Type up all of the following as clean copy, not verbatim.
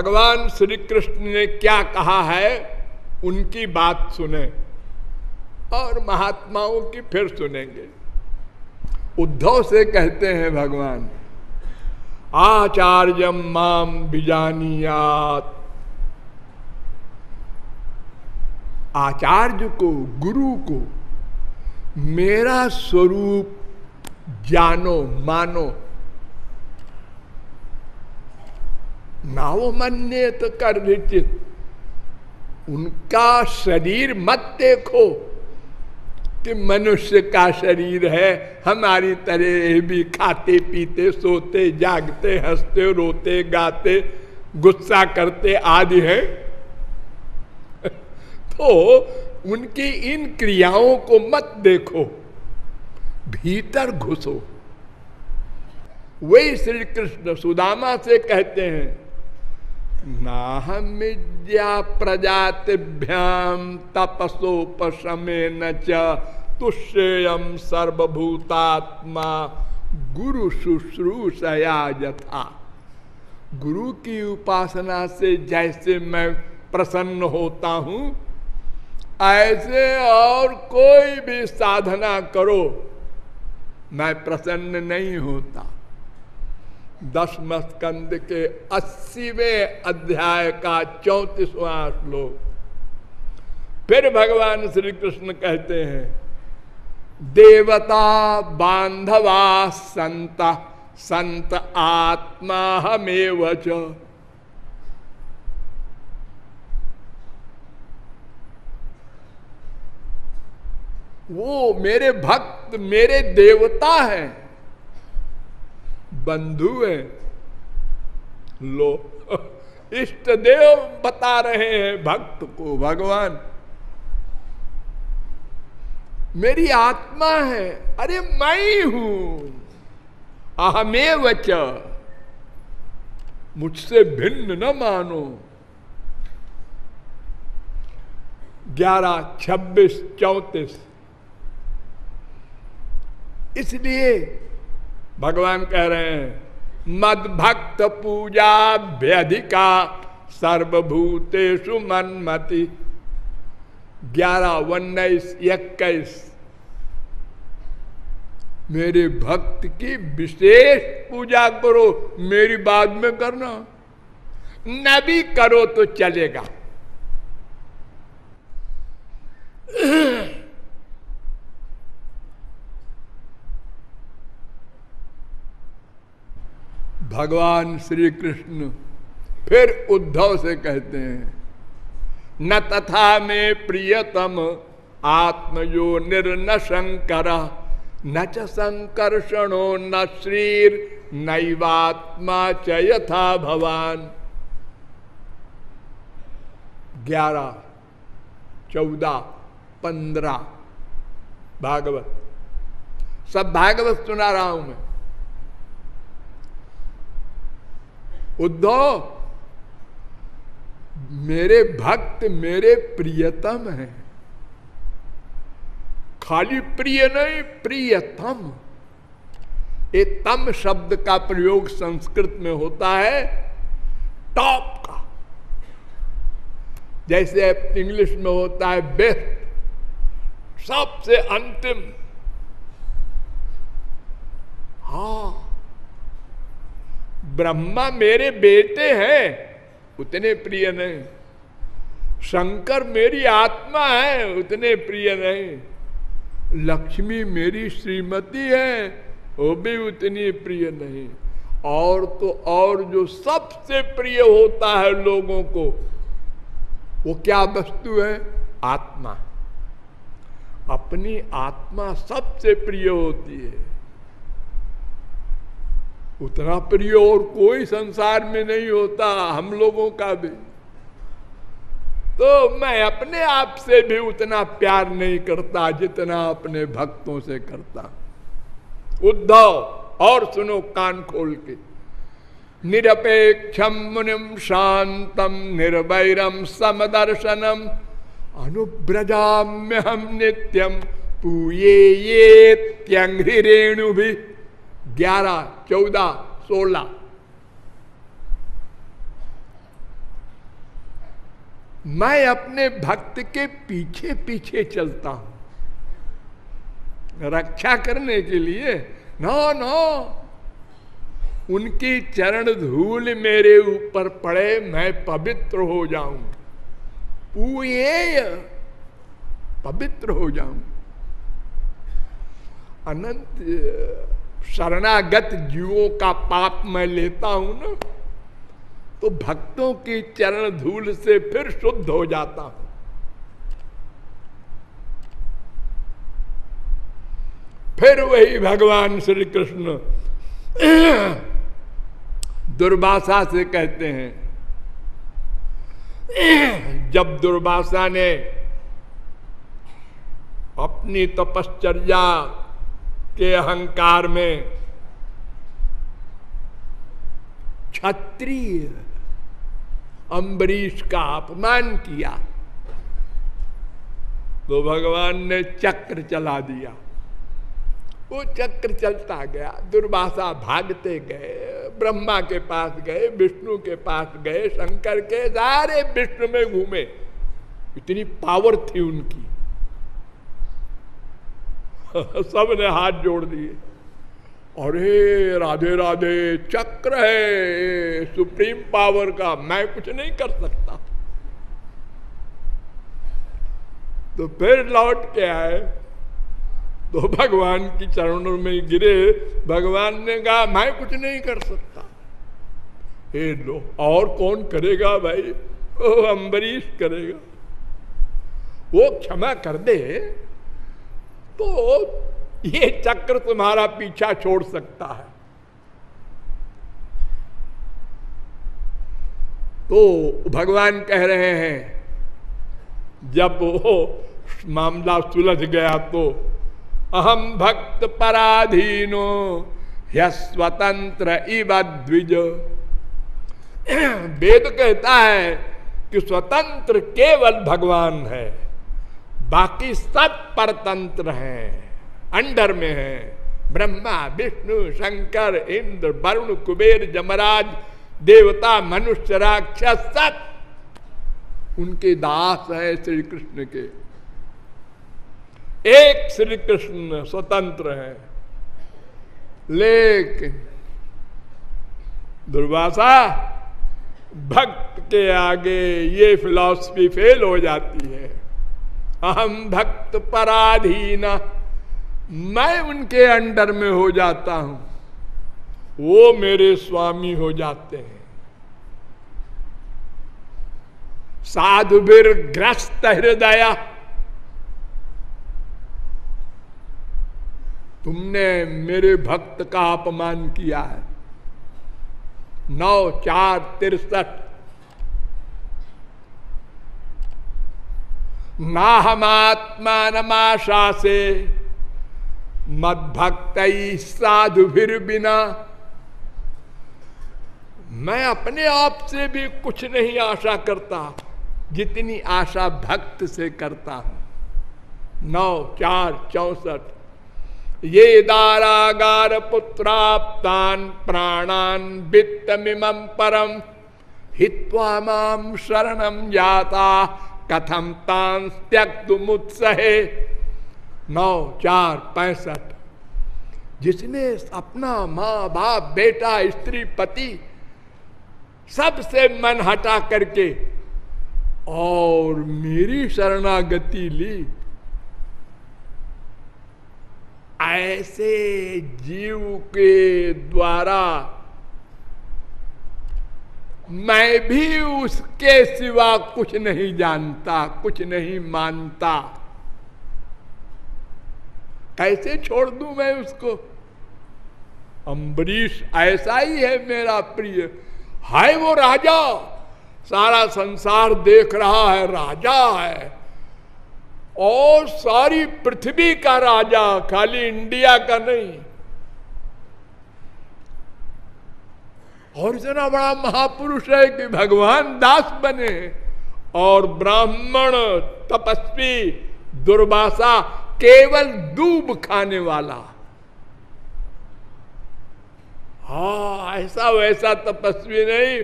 भगवान श्री कृष्ण ने क्या कहा है उनकी बात सुने और महात्माओं की फिर सुनेंगे। उद्धव से कहते हैं भगवान, आचार्यम माम विजानीयात, आचार्य को, गुरु को मेरा स्वरूप जानो, मानो। नावमन्येत कर्मचित, उनका शरीर मत देखो कि मनुष्य का शरीर है, हमारी तरह भी खाते पीते सोते जागते हंसते रोते गाते गुस्सा करते आदि है। तो उनकी इन क्रियाओं को मत देखो, भीतर घुसो। वही श्री कृष्ण सुदामा से कहते हैं, नाहम विद्या प्रजातिभ्याम तपसोपशमे न च तुष्येयम सर्वभूतात्मा गुरु शुश्रूषया यथा। गुरु की उपासना से जैसे मैं प्रसन्न होता हूं, ऐसे और कोई भी साधना करो मैं प्रसन्न नहीं होता। 10वें स्कंद के 80वें अध्याय का 34वां श्लोक। फिर भगवान श्री कृष्ण कहते हैं, देवता बांधवा संत संत आत्मा हमेव च। वो मेरे भक्त मेरे देवता हैं, बंधु हैं। लो, इष्ट देव बता रहे हैं भक्त को भगवान, मेरी आत्मा है। अरे मैं ही हूं, अहमेव च, मुझसे भिन्न न मानो। 11, 26, 34। इसलिए भगवान कह रहे हैं, मद भक्त पूजा व्यधिका सर्वभूतेषु मन्मति। 11, 19, 21। मेरे भक्त की विशेष पूजा करो, मेरी बाद में करना, न भी करो तो चलेगा। भगवान श्री कृष्ण फिर उद्धव से कहते हैं, न तथा में प्रियतम आत्मयो निर्न शंकर न च संकर्षणो न श्रीर नैवात्मा च यथा भवान। 11, 14, 15 भागवत, सब भागवत सुना रहा हूं मैं। उद्धव, मेरे भक्त मेरे प्रियतम हैं, खाली प्रिय नहीं प्रियतम। ये तम शब्द का प्रयोग संस्कृत में होता है टॉप का, जैसे इंग्लिश में होता है बेस्ट, सबसे अंतिम। हाँ, ब्रह्मा मेरे बेटे हैं, उतने प्रिय नहीं। शंकर मेरी आत्मा है, उतने प्रिय नहीं। लक्ष्मी मेरी श्रीमती है, वो भी उतनी प्रिय नहीं। और तो और जो सबसे प्रिय होता है लोगों को, वो क्या वस्तु है? आत्मा। अपनी आत्मा सबसे प्रिय होती है। उतना प्रिय और कोई संसार में नहीं होता, हम लोगों का भी। तो मैं अपने आप से भी उतना प्यार नहीं करता जितना अपने भक्तों से करता। उद्धव, और सुनो कान खोल के, निरपेक्षम मुनिम शांतम निर्वैरम समदर्शनम अनुब्रजाम्य हम नित्यम पूये ये त्यंघ्रि रेणु भी। 11, 14, 16। मैं अपने भक्त के पीछे पीछे चलता हूं रक्षा करने के लिए। नो नो, उनकी चरण धूल मेरे ऊपर पड़े, मैं पवित्र हो जाऊं, पूये पवित्र हो जाऊं। अनंत शरणागत जीवों का पाप मैं लेता हूं ना, तो भक्तों की चरण धूल से फिर शुद्ध हो जाता हूं। फिर वही भगवान श्री कृष्ण दुर्वासा से कहते हैं, जब दुर्वासा ने अपनी तपश्चर्या के अहंकार में क्षत्रिय अम्बरीश का अपमान किया, तो भगवान ने चक्र चला दिया। वो चक्र चलता गया, दुर्वासा भागते गए, ब्रह्मा के पास गए, विष्णु के पास गए, शंकर के सारे विष्णु में घूमे, इतनी पावर थी उनकी। सब ने हाथ जोड़ दिए, अरे राधे राधे, चक्र है सुप्रीम पावर का, मैं कुछ नहीं कर सकता। तो फिर लौट के आए, तो भगवान की चरणों में गिरे। भगवान ने कहा मैं कुछ नहीं कर सकता। हे लो, और कौन करेगा भाई? ओ अम्बरीश करेगा। वो क्षमा कर दे तो ये चक्र तुम्हारा पीछा छोड़ सकता है। तो भगवान कह रहे हैं, जब वो मामला सुलझ गया तो अहम भक्त पराधीनो ह्यस्वतंत्र इव द्विज। वेद कहता है कि स्वतंत्र केवल भगवान है, बाकी सब परतंत्र हैं, अंडर में हैं। ब्रह्मा विष्णु शंकर इंद्र वरुण कुबेर जमराज देवता मनुष्य राक्षस सब उनके दास हैं श्री कृष्ण के। एक श्री कृष्ण स्वतंत्र है। लेकिन दुर्वासा भक्त के आगे ये फिलॉसफी फेल हो जाती है। अहम भक्त पराधीन, मैं उनके अंडर में हो जाता हूं, वो मेरे स्वामी हो जाते हैं। साधुभिर ग्रस्त हृदय, तुमने मेरे भक्त का अपमान किया है। 9:4:63 नाहमात्मानमाशा से मद्भक्त साधुभिर बिना, मैं अपने आप से भी कुछ नहीं आशा करता जितनी आशा भक्त से करता हूं। 9:4:64 ये दारागार पुत्राप्तान प्राणान वित्तमिमं परम हित्वा माम शरणं जाता कथम तां त्यक्तुमुत्सहे। 9:4:65 जिसने अपना माँ बाप बेटा स्त्री पति सबसे मन हटा करके और मेरी शरणागति ली, ऐसे जीव के द्वारा मैं भी उसके सिवा कुछ नहीं जानता, कुछ नहीं मानता। कैसे छोड़ दूं मैं उसको? अम्बरीश ऐसा ही है मेरा प्रिय, है वो राजा, सारा संसार देख रहा है, राजा है, और सारी पृथ्वी का राजा, खाली इंडिया का नहीं। और इतना बड़ा महापुरुष है कि भगवान दास बने, और ब्राह्मण तपस्वी दुर्वासा केवल दूब खाने वाला। हाँ, ऐसा वैसा तपस्वी नहीं,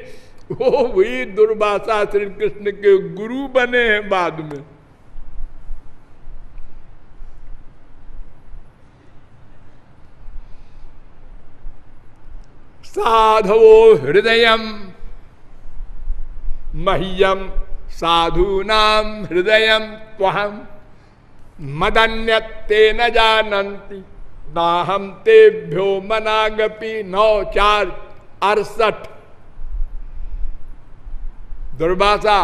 वो वही दुर्वासा श्री कृष्ण के गुरु बने हैं बाद में। साधवो हृदयम मह्यम साधूनाम हृदयम त्वहम मदन्यते न जानन्ति नाहम तेभ्यो मनागपि। 9:4-68। दुर्वासा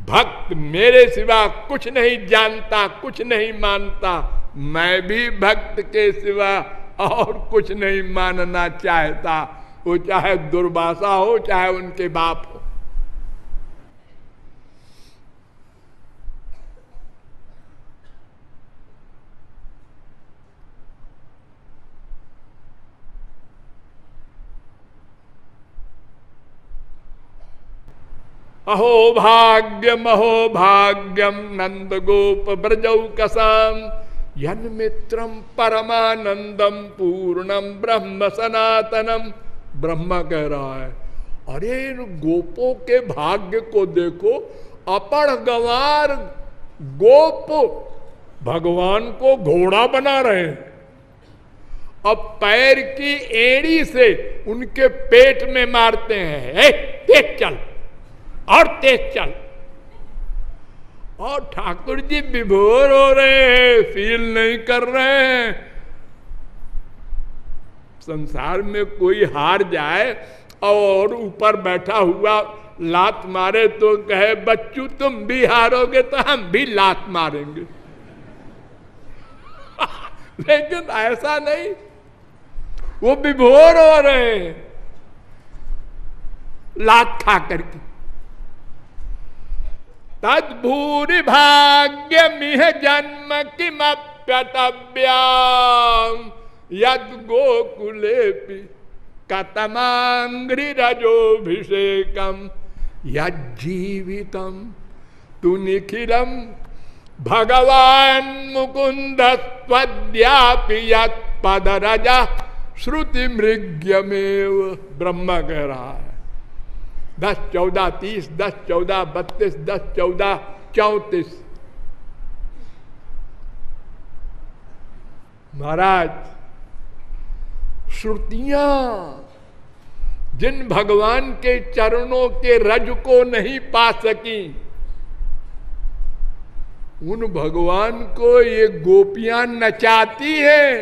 भक्त मेरे सिवा कुछ नहीं जानता, कुछ नहीं मानता, मैं भी भक्त के सिवा और कुछ नहीं मानना चाहता, वो चाहे दुर्वासा हो चाहे उनके बाप हो। अहो भाग्यम अहो भाग्यम नंद गोप ब्रजौकसाम यन्मित्रम परमानंदम पूर्णम ब्रह्म सनातनम। ब्रह्मा कह रहा है, अरे इन गोपों के भाग्य को देखो, अपढ़ गंवार गोप भगवान को घोड़ा बना रहे हैं, अब पैर की एड़ी से उनके पेट में मारते हैं, तेज चल और तेज चल। और ठाकुर जी विभोर हो रहे हैं, फील नहीं कर रहे हैं। संसार में कोई हार जाए और ऊपर बैठा हुआ लात मारे तो कहे बच्चू तुम भी हारोगे तो हम भी लात मारेंगे। लेकिन ऐसा नहीं, वो विभोर हो रहे हैं लात खा करके। तद्भूरि भाग्य मिह जन्म किमप्यतव्याम यद गोकुलेपि कतमांग्रि रजोभिषेकम यज्जीवितम तु निखिलम भगवान मुकुंद स्वद्यापि यत्पदरजा श्रुति मृग्यमेव। ब्रह्मा कह रहा है 10-14-30, 10-14-32, 10-14-34। महाराज श्रुतियां जिन भगवान के चरणों के रज को नहीं पा सकी, उन भगवान को ये गोपियां नचाती हैं।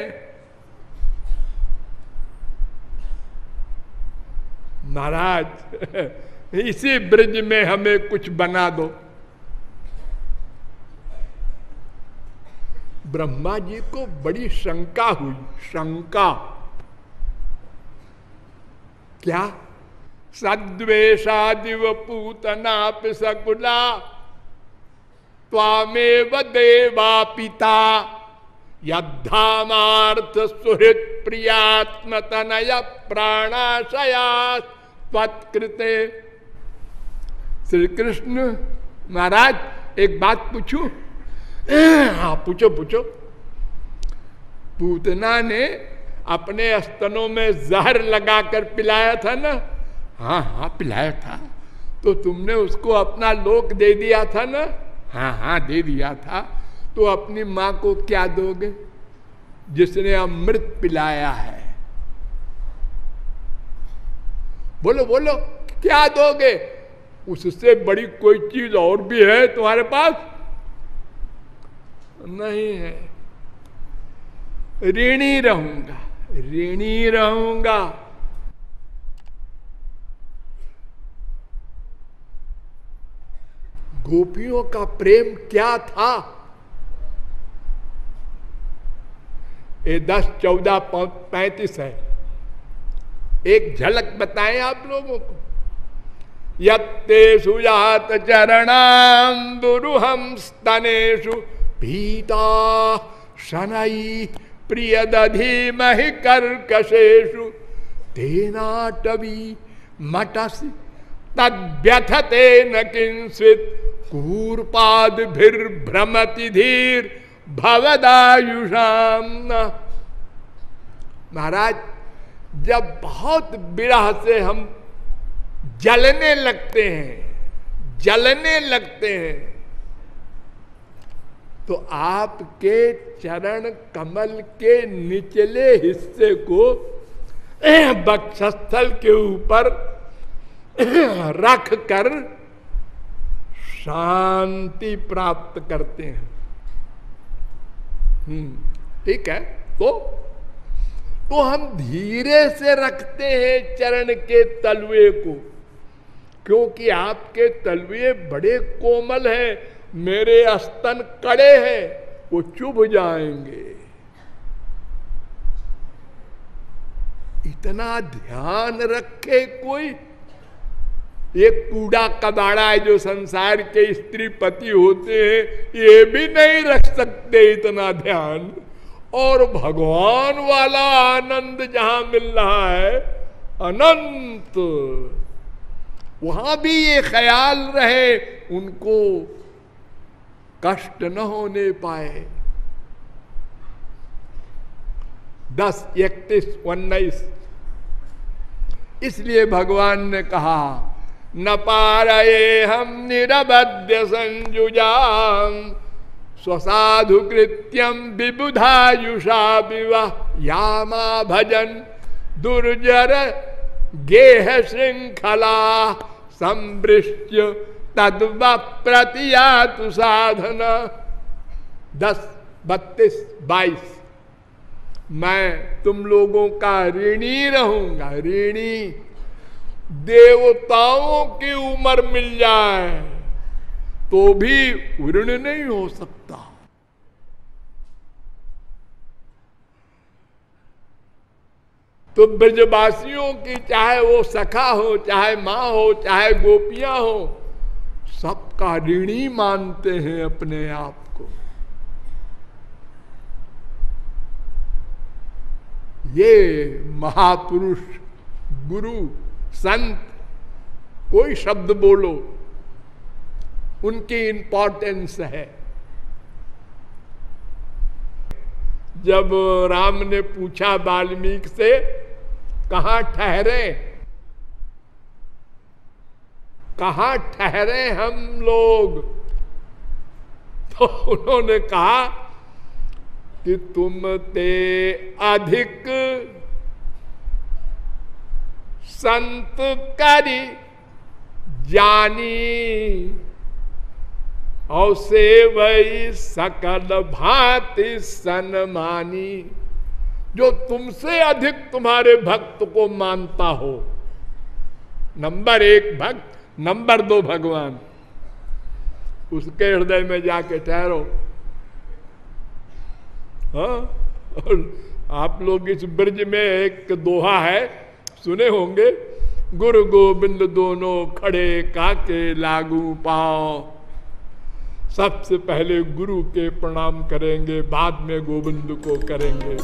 महाराज इसी ब्रज में हमें कुछ बना दो। ब्रह्मा जी को बड़ी शंका हुई। शंका क्या? सद्वेषादिव पूतनाप सकुला त्वामेव देवा पिता यद्धामार्थ सुहृत प्रियात्मतनय प्राणाशया त्वत्कृते। श्री कृष्ण महाराज एक बात पूछूं? हाँ पूछो पूछो। पूतना ने अपने स्तनों में जहर लगाकर पिलाया था ना? हाँ हाँ पिलाया था। तो तुमने उसको अपना लोक दे दिया था ना? हाँ हाँ दे दिया था। तो अपनी माँ को क्या दोगे जिसने अमृत पिलाया है? बोलो बोलो क्या दोगे? उससे बड़ी कोई चीज और भी है तुम्हारे पास? नहीं है। ऋणी रहूंगा, ऋणी रहूंगा। गोपियों का प्रेम क्या था? ये 10-14-35 है। एक झलक बताएं आप लोगों को। यत्ते सुजात चरणाम दुरुहम स्तनेषु पीता शनई प्रिय दधीमहि कर्कशेषु तेनाटवी मटसि तद्व्यथते न किंचित् कूर्पाद्भिर्भ्रमति धीर भवदायुषाम। महाराज जब बहुत विरह से हम जलने लगते हैं, जलने लगते हैं। तो आपके चरण कमल के निचले हिस्से को वक्षस्थल के ऊपर रख कर शांति प्राप्त करते हैं। ठीक है। तो हम धीरे से रखते हैं चरण के तलवे को, क्योंकि आपके तलवे बड़े कोमल हैं, मेरे स्तन कड़े हैं, वो चुभ जाएंगे। इतना ध्यान रखे कोई। ये कूड़ा कबाड़ा है जो संसार के स्त्री पति होते हैं, ये भी नहीं रख सकते इतना ध्यान। और भगवान वाला आनंद जहां मिल रहा है अनंत, वहां भी ये ख्याल रहे उनको कष्ट न होने पाए। 10, 31, 19 इसलिए भगवान ने कहा न पारये हम निरबद्य संजुजाम स्वसाधु कृत्यम विबुधायुषा विवाह यामा भजन दुर्जर गेह श्रृंखला संवृष्ट्य तद्व प्रतियातु साधना। 10, 32, 22 मैं तुम लोगों का ऋणी रहूंगा। ऋणी देवताओं की उम्र मिल जाए तो भी ऋण नहीं हो सकता। तो ब्रजवासियों की चाहे वो सखा हो, चाहे मां हो, चाहे गोपियां हो, सबका ऋणी मानते हैं अपने आप को। ये महापुरुष, गुरु, संत, कोई शब्द बोलो, उनकी इंपॉर्टेंस है। जब राम ने पूछा वाल्मीकि से कहां ठहरे, कहां ठहरे हम लोग, तो उन्होंने कहा कि तुम ते अधिक संत करी जानी और से वही सकल भांति सन्मानी। जो तुमसे अधिक तुम्हारे भक्त को मानता हो, नंबर 1 भक्त, नंबर 2 भगवान, उसके हृदय में जाके ठहरो। हाँ, और आप लोग इस ब्रज में एक दोहा है, सुने होंगे, गुरु गोविंद दोनों खड़े काके लागू पाओ। सबसे पहले गुरु के प्रणाम करेंगे, बाद में गोविंद को करेंगे।